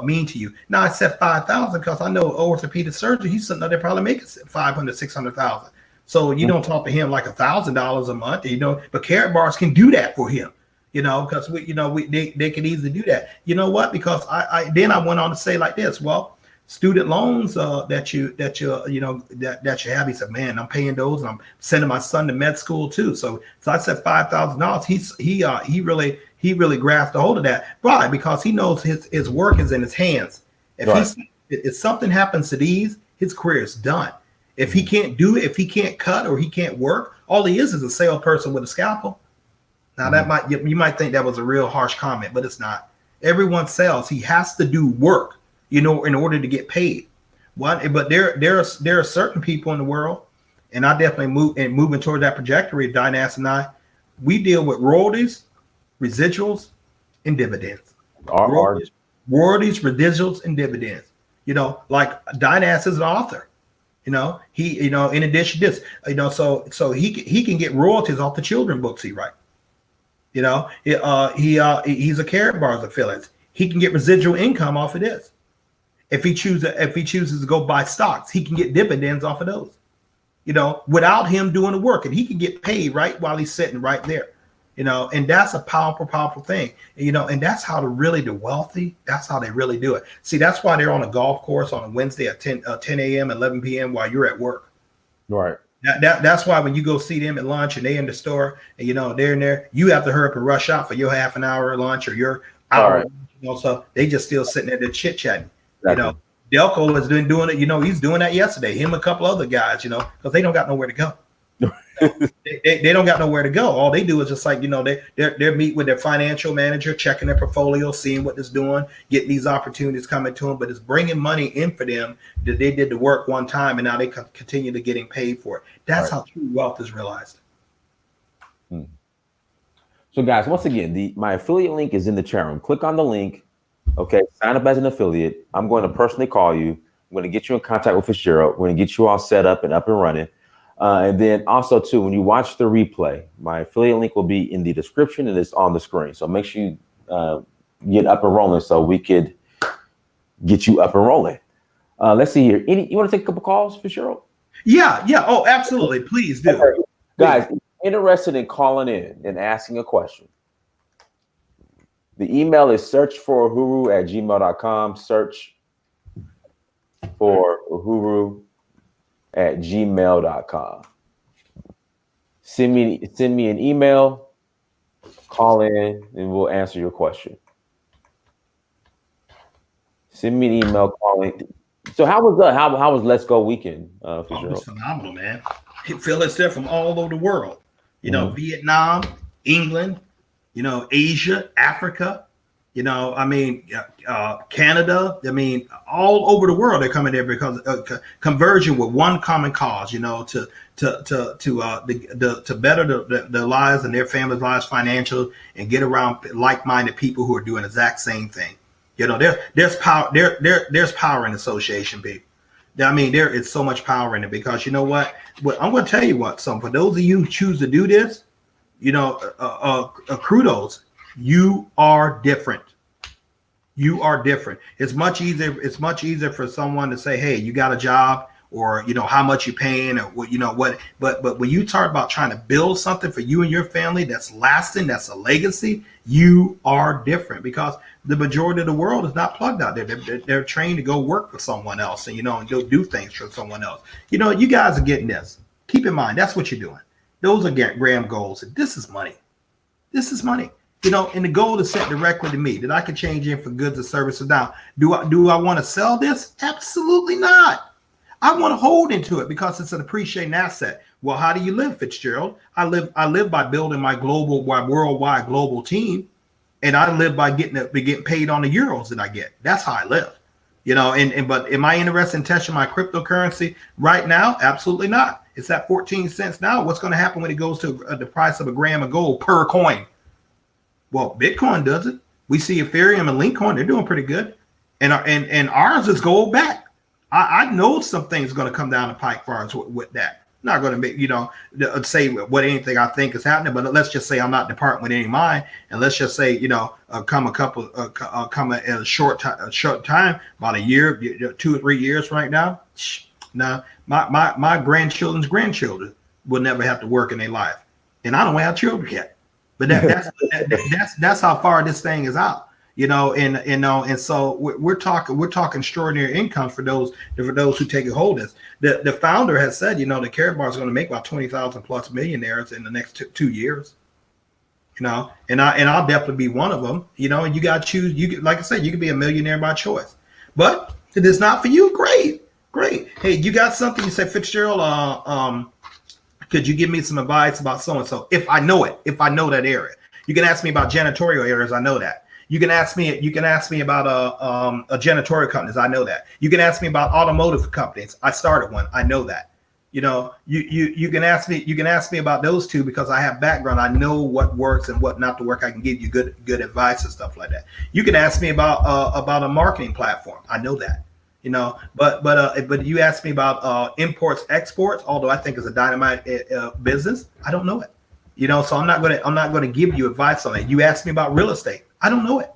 mean to you? Now I said 5,000 because I know orthopedic surgeon, he's sitting there probably making 500, 600,000. So you don't talk to him like $1,000 a month, but Carrot Bars can do that for him, because they can easily do that. You know what? Because I went on to say like this. Well, student loans that you have. He said, man, I'm paying those, and I'm sending my son to med school too. So I said $5,000. He really grasped a hold of that. Why? Because he knows his work is in his hands. If something happens to these, his career is done. If he can't do it, if he can't cut or he can't work, all he is a salesperson with a scalpel. Now you might think that was a real harsh comment, but it's not. Everyone sells. He has to do work, in order to get paid. But there are certain people in the world, and I definitely moving toward that trajectory. Dynas and I, we deal with royalties, residuals, and dividends. Royalties, residuals, and dividends. Like Dynas is an author. He in addition to this, so he can get royalties off the children books he writes. He's a Carrot Bars affiliate. He can get residual income off of this. If he chooses to go buy stocks, he can get dividends off of those, without him doing the work, and he can get paid right while he's sitting right there, and that's a powerful thing, and that's how the wealthy, that's how they really do it. See, that's why they're on a golf course on a Wednesday at 10 a.m., 11 p.m. while you're at work. Right. That's why when you go see them at lunch and they in the store and, they're in there, you have to hurry up and rush out for your half an hour lunch or your hour. Right. So they just still sitting there chit chatting. Exactly. Delco has been doing it. He's doing that yesterday. Him and a couple other guys, because they don't got nowhere to go. they don't got nowhere to go. All they do is just like, they're meet with their financial manager, checking their portfolio, seeing what it's doing, getting these opportunities coming to them. But it's bringing money in for them that they did the work one time, and now they continue to getting paid for it. That's how true wealth is realized. So guys, once again, my affiliate link is in the chat room. Click on the link. Okay, sign up as an affiliate. I'm going to personally call you. I'm going to get you in contact with Fitzgerald. We're going to get you all set up and running. And then also too, when you watch the replay, my affiliate link will be in the description and it's on the screen. So make sure you get up and rolling so we could get you up and rolling. Let's see here. You want to take a couple calls, Fitzgerald? Yeah. Oh, absolutely. Please do. Okay. Guys, interested in calling in and asking a question. The email is searchforuhuru@gmail.com. Search for uhuru@gmail.com. Send me an email, call in, and we'll answer your question. Send me an email, call in. So how was Let's Go weekend? It was phenomenal, man. Phillies there from all over the world. Vietnam, England, Asia, Africa, Canada. I mean, all over the world they're coming there because conversion with one common cause, to better their lives and their families' lives, financial, and get around like-minded people who are doing the exact same thing. There's power. There's power in association, people. I mean, there is so much power in it because you know what? I'm going to tell you what. So for those of you who choose to do this, kudos. You are different. You are different. It's much easier for someone to say, hey, you got a job, or how much you're paying, or what. But when you talk about trying to build something for you and your family that's lasting, that's a legacy, you are different, because the majority of the world is not plugged out there. They're trained to go work for someone else, and and go do things for someone else. You guys are getting this. Keep in mind, that's what you're doing. Those are Graham goals. This is money. This is money. And the goal is set directly to me, that I can change in for goods and services. Now, do I want to sell this? Absolutely not. I want to hold into it because it's an appreciating asset. Well, how do you live, Fitzgerald? I live by building my worldwide global team, and I live by getting paid on the euros that I get. That's how I live. But am I interested in touching my cryptocurrency right now? Absolutely not. It's at 14 cents now. What's going to happen when it goes to the price of a gram of gold per coin? Well, Bitcoin does it. We see Ethereum and Linkcoin, they're doing pretty good. And ours is gold back. I know some things going to come down the pike for us with that. Not going to make, say what anything I think is happening, but let's just say I'm not departing with any mind. And let's just say, come in a short time, about a year, 2 or 3 years right now. Now, my grandchildren's grandchildren will never have to work in their life. And I don't have children yet. But that's how far this thing is out, and so we're talking extraordinary income for those who take a hold of this. The founder has said, the Carrot Bar is going to make about 20,000 plus millionaires in the next 2 years, and I'll definitely be one of them, and you got to choose. Like I said, you can be a millionaire by choice, but if it's not for you, great. Hey, you got something? You said, Fitzgerald, could you give me some advice about so-and-so? If I know it, if I know that area. You can ask me about janitorial areas. I know that. You can ask me about a janitorial companies. I know that. You can ask me about automotive companies. I started one. I know that. You can ask me about those two because I have background. I know what works and what not to work. I can give you good advice and stuff like that. You can ask me about a marketing platform. I know that. But you asked me about imports, exports, although I think it's a dynamite business. I don't know it, so I'm not going to give you advice on it. You asked me about real estate. I don't know it.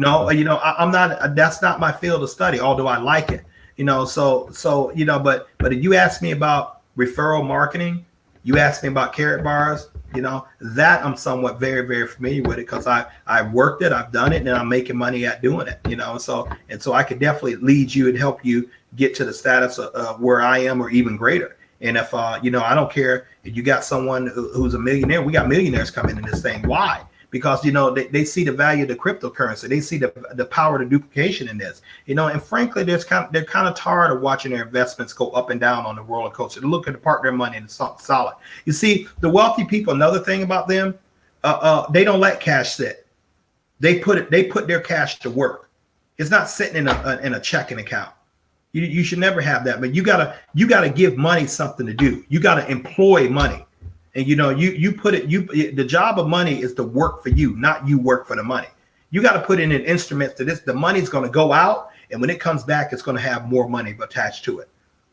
I'm not, that's not my field of study, although I like it, but if you ask me about referral marketing, you asked me about Carrot Bars, that I'm somewhat very, very familiar with it because I worked it, I've done it, and I'm making money at doing it, so I could definitely lead you and help you get to the status of where I am or even greater. And if, I don't care if you got someone who's a millionaire, we got millionaires coming in this thing. Why? Because, they see the value of the cryptocurrency. They see the power of duplication in this, and frankly, they're kind of tired of watching their investments go up and down on the roller coaster. They look at the park their money and it's solid. You see, the wealthy people, another thing about them, they don't let cash sit. They put their cash to work. It's not sitting in a checking account. You should never have that, but you gotta give money something to do. You gotta employ money. And the job of money is to work for you, not you work for the money. You got to put in an instrument to this. The money's going to go out, and when it comes back, it's going to have more money attached to it.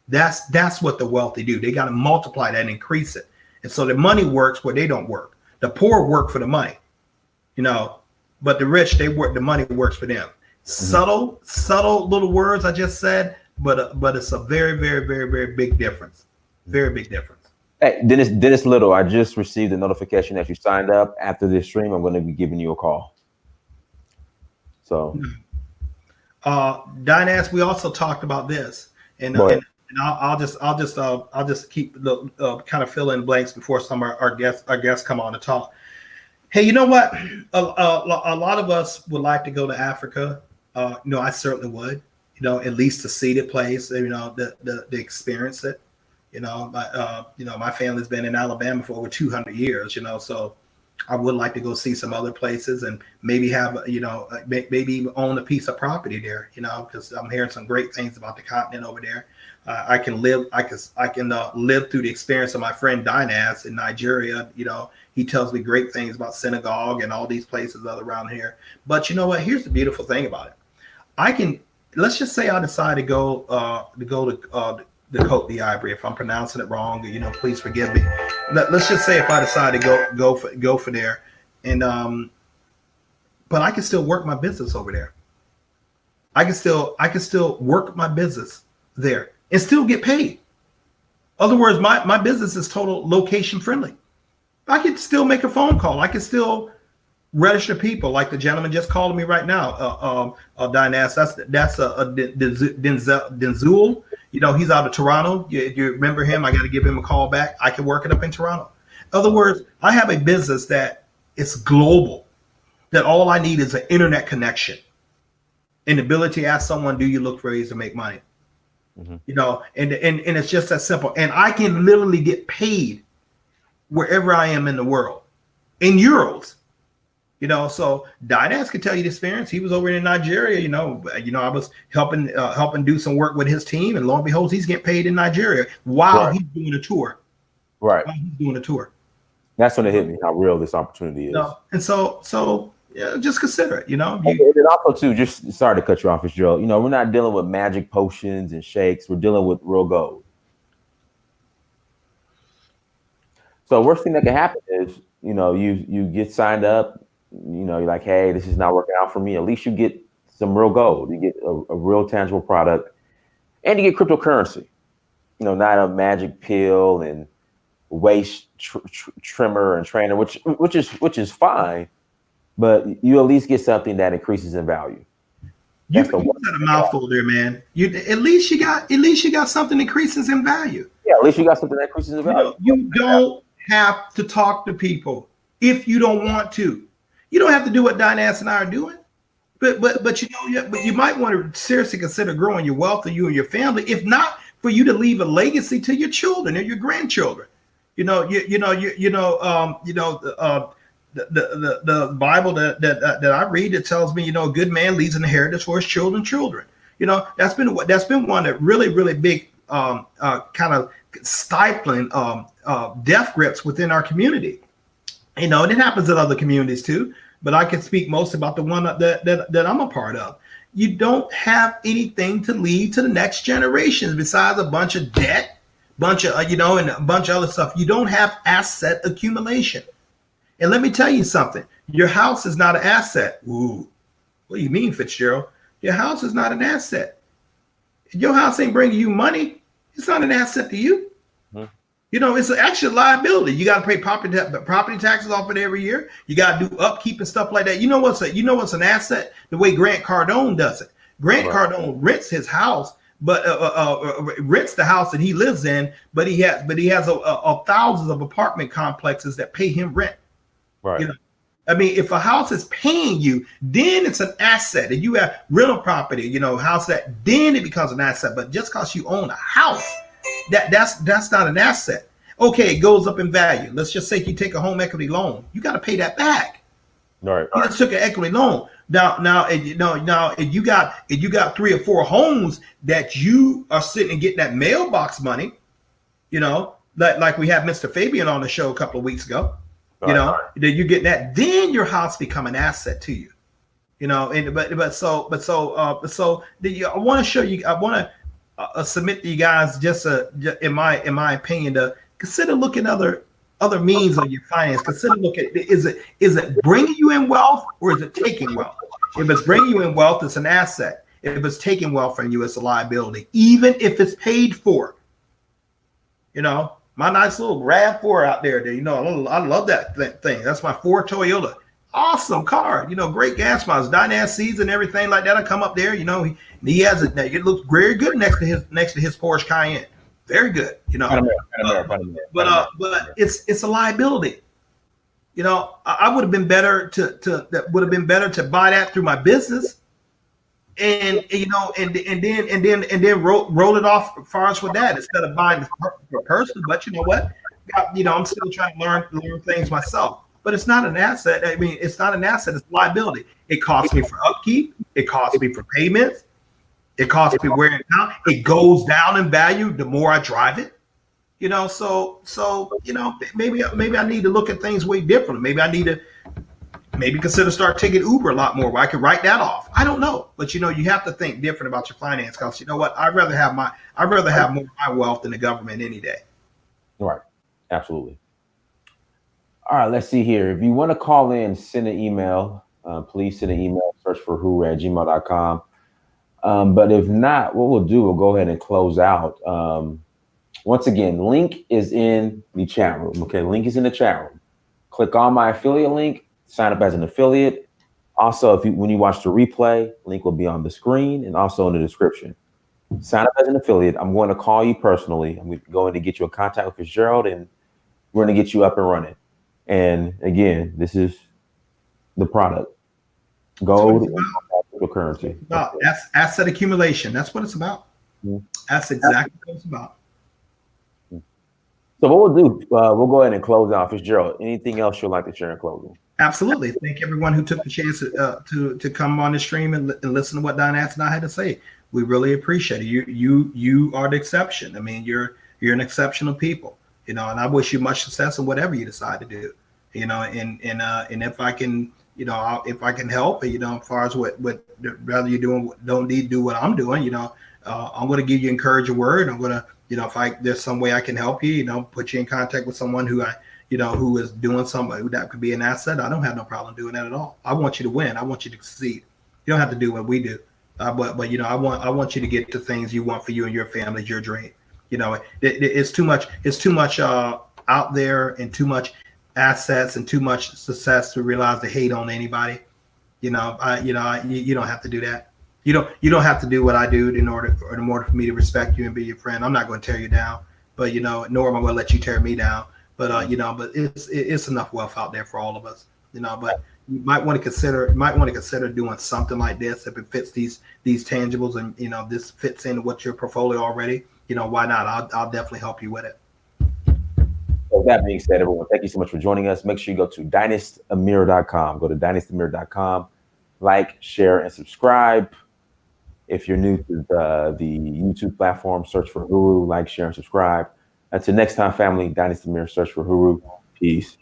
That's what the wealthy do. They got to multiply that and increase it. And so the money works where they don't work. The poor work for the money, but the rich, they work. The money works for them. Mm-hmm. Subtle little words I just said, but it's a very, very, very, very big difference. Very big difference. Hey, Dennis Little, I just received a notification that you signed up. After this stream, I'm going to be giving you a call. So, Dynas, we also talked about this, and I'll just keep kind of fill in blanks before some of our guests come on to talk. Hey, you know what? A lot of us would like to go to Africa. I certainly would. At least to see the place. To experience it. My family's been in Alabama for over 200 years, so I would like to go see some other places and maybe have, maybe even own a piece of property there, because I'm hearing some great things about the continent over there. I can live through the experience of my friend Dynas in Nigeria. He tells me great things about Senegal and all these places all around here. But you know what? Here's the beautiful thing about it. Let's just say I decide to go to the Côte d'Ivoire. If I'm pronouncing it wrong, please forgive me. Let's just say if I decide to go for there, and but I can still work my business over there. I can still work my business there and still get paid. In other words, my business is total location friendly. I could still make a phone call. I could still register people, like the gentleman just called me right now. Dynas, that's Denzul. You know, he's out of Toronto. You remember him? I got to give him a call back. I can work it up in Toronto. In other words, I have a business that is global. That all I need is an internet connection, and the ability to ask someone, "Do you look for ways to make money?" Mm-hmm. You know, and it's just that simple. And I can literally get paid wherever I am in the world in euros. You know, so Dynas can tell you the experience. He was over in Nigeria. You know, I was helping do some work with his team, and lo and behold, he's getting paid in Nigeria while he's doing a tour. Right. While he's doing a tour. That's when it hit me how real this opportunity is. You know? And so yeah, just consider it. You know, and also too, just sorry to cut you off, Fitzgerald. You know, we're not dealing with magic potions and shakes. We're dealing with real gold. So worst thing that can happen is, you know, you get signed up. You know, you're like, hey, this is not working out for me. At least you get some real gold. You get a real tangible product, and you get cryptocurrency. You know, not a magic pill and waist trimmer and trainer, which is fine, but you at least get something that increases in value. You said a mouthful there, man. At least you got something that increases in value. Yeah, at least you got something that increases in value. You don't have to talk to people if you don't want to. You don't have to do what Dynas and I are doing, but you might want to seriously consider growing your wealth, of you and your family, if not for you to leave a legacy to your children or your grandchildren. You know, the Bible that I read, it tells me, you know, a good man leaves an inheritance for his children. You know, that's been one that really big kind of stifling death grips within our community. You know, and it happens in other communities too, but I can speak most about the one that I'm a part of. You don't have anything to leave to the next generations besides a bunch of debt, and a bunch of other stuff. You don't have asset accumulation. And let me tell you something. Your house is not an asset. Ooh, what do you mean, Fitzgerald? Your house is not an asset. If your house ain't bringing you money, it's not an asset to you. Mm-hmm. You know, it's actually a liability. You got to pay property taxes off it every year. You got to do upkeep and stuff like that. You know what's an asset? The way Grant Cardone does it. Grant Cardone rents his house, but rents the house that he lives in. But he has thousands of apartment complexes that pay him rent. Right. You know, I mean, if a house is paying you, then it's an asset, and you have rental property. You know, house that then it becomes an asset. But just because you own a house, that's not an asset. Okay, it goes up in value. Let's just say you take a home equity loan, you got to pay that back. Right. You just took an equity loan. Now, if you got 3 or 4 homes that you are sitting and getting that mailbox money, you know, like we had Mr. Fabian on the show a couple of weeks ago. You know, that you get that, then your house become an asset to you. You know, and I want to show you. I want to submit to you guys just in my opinion to consider looking other means of your finance. Consider looking, is it bringing you in wealth or is it taking wealth? If it's bringing you in wealth, it's an asset. If it's taking wealth from you, it's a liability, even if it's paid for. You know. My nice little RAV4 out there, you know, I love that thing. That's my Ford Toyota. Awesome car. You know, great gas miles, Dynas seats and everything like that. I come up there, you know, he has it. It looks very good next to his Porsche Cayenne. Very good, you know. But it's a liability. You know, I would have been better to buy that through my business. And you know, and then roll it off as far as with that instead of buying for person. But you know what? I'm still trying to learn things myself. But it's not an asset. I mean, it's not an asset. It's a liability. It costs me for upkeep. It costs me for payments. It costs me wear and tear. It goes down in value the more I drive it. You know, so you know, maybe I need to look at things way differently. Maybe I need to. Maybe consider start taking Uber a lot more where I can write that off. I don't know. But, you know, you have to think different about your finance because, you know what? I'd rather have more of my wealth than the government any day. Right. Absolutely. All right. Let's see here. If you want to call in, send an email. Please send an email. Search for huru@gmail.com. But if not, what we'll do, we'll go ahead and close out. Once again, link is in the chat room. Okay, link is in the chat room. Click on my affiliate link, sign up as an affiliate. Also, when you watch the replay, link will be on the screen and also in the description. Sign up as an affiliate. I'm going to call you personally. I'm going to get you in contact with Fitzgerald, and we're going to get you up and running. And again, this is the product. Gold and cryptocurrency. About asset accumulation. That's what it's about. Mm-hmm. That's exactly what it's about. So what we'll do, we'll go ahead and close out. Fitzgerald, anything else you'd like to share in closing? Absolutely. Thank everyone who took the chance to come on the stream and listen to what Don Ass and I had to say. We really appreciate it. You are the exception. I mean, you're an exceptional people, and I wish you much success in whatever you decide to do, and if I can, if I can help, as far as what rather you're doing, don't need to do what I'm doing, I'm going to give you encouraging word. I'm going to, if there's some way I can help you, put you in contact with someone who who is doing something that could be an asset. I don't have no problem doing that at all. I want you to win. I want you to succeed. You don't have to do what we do. But I want you to get to things you want for you and your family, your dream. It's too much. It's too much out there, and too much assets and too much success to realize to hate on anybody. You don't have to do that. You don't have to do what I do in order for me to respect you and be your friend. I'm not going to tear you down, but nor am I going to let you tear me down. But but it's enough wealth out there for all of us. But you might want to consider doing something like this if it fits these tangibles, and this fits into what your portfolio already. Why not? I'll definitely help you with it. With that being said, everyone, thank you so much for joining us. Make sure you go to dynastamir.com. Go to dynastamir.com. Like, share, and subscribe. If you're new to the YouTube platform, search for Huru. Like, share, and subscribe. Until next time, family, Dynasty Mir, search for Huru. Peace.